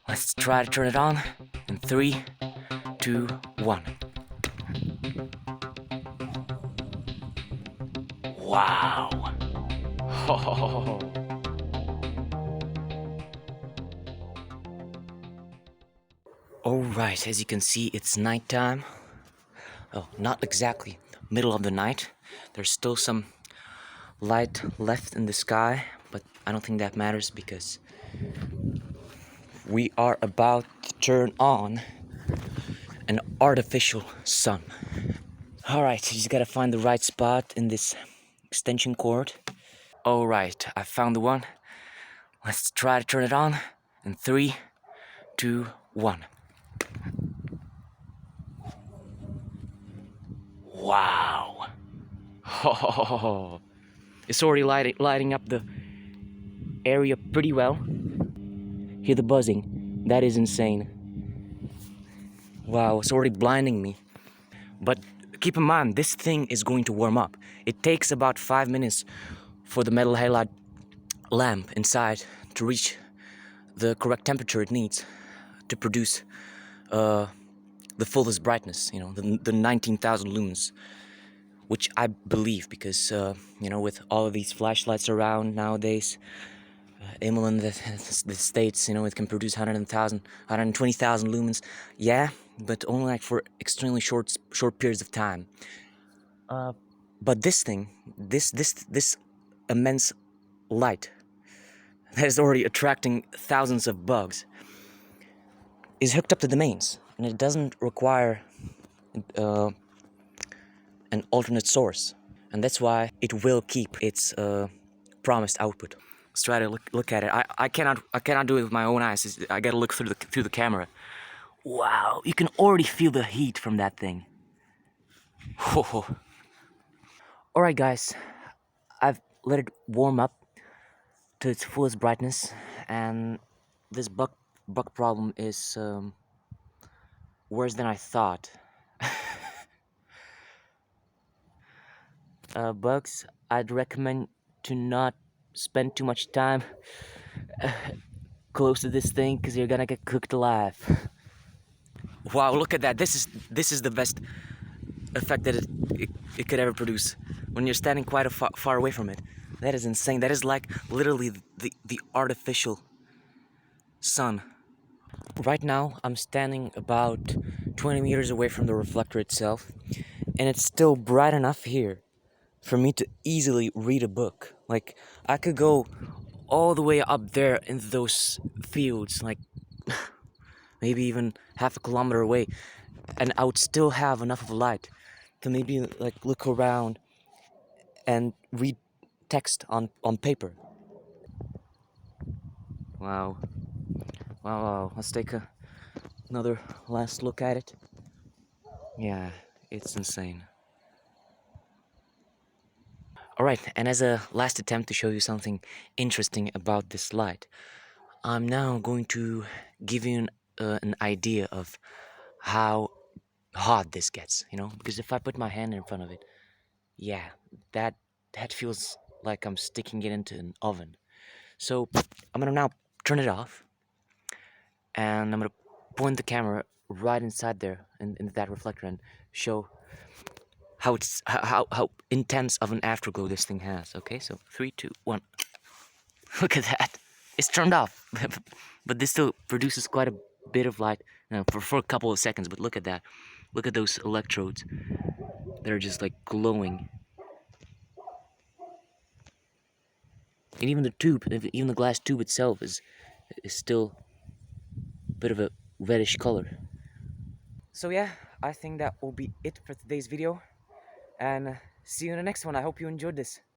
Let's try to turn it on in 3, 2, 1. Wow. Alright, as you can see, it's nighttime. Oh, not exactly middle of the night. There's still some light left in the sky, but I don't think that matters because we are about to turn on an artificial sun. Alright, you just gotta find the right spot in this extension cord. Alright, I found the one. Let's try to turn it on in 3, 2, 1. Wow. It's already lighting up the area pretty well. Hear the buzzing. That is insane. Wow, it's already blinding me. But keep in mind, this thing is going to warm up. It takes about 5 minutes for the metal halide lamp inside to reach the correct temperature it needs to produce the fullest brightness, the 19,000 lumens, which I believe because, with all of these flashlights around nowadays, Emil in the States, it can produce 120,000 lumens. Yeah, but only like for extremely short periods of time. But this thing, this immense light that is already attracting thousands of bugs is hooked up to the mains, and it doesn't require an alternate source, and that's why it will keep its promised output. Let's try to look at it. I cannot do it with my own eyes. I gotta look through the camera. Wow, you can already feel the heat from that thing. Alright guys, I've let it warm up to its fullest brightness, and this bug problem is worse than I thought. Bugs, I'd recommend to not spend too much time close to this thing because you're gonna get cooked alive. Wow, look at that. This is the best effect that it could ever produce when you're standing quite far away from it. That is insane. That is like literally the artificial sun. Right now, I'm standing about 20 meters away from the reflector itself, and it's still bright enough here for me to easily read a book. Like, I could go all the way up there into those fields, like maybe even half a kilometer away, and I would still have enough of a light to maybe like look around and read text on paper. Wow. Wow. Let's take another last look at it. Yeah, it's insane. Alright, and as a last attempt to show you something interesting about this light, I'm now going to give you an idea of how hot this gets, because if I put my hand in front of it, yeah, that feels like I'm sticking it into an oven. So I'm gonna now turn it off, and I'm gonna point the camera right inside there in that reflector and show how intense of an afterglow this thing has. Okay, so 3, 2, 1. Look at that. It's turned off, but this still produces quite a bit of light for a couple of seconds. But look at that. Look at those electrodes. They're just like glowing. And even the tube, even the glass tube itself is still a bit of a reddish color. So yeah, I think that will be it for today's video. And see you in the next one. I hope you enjoyed this.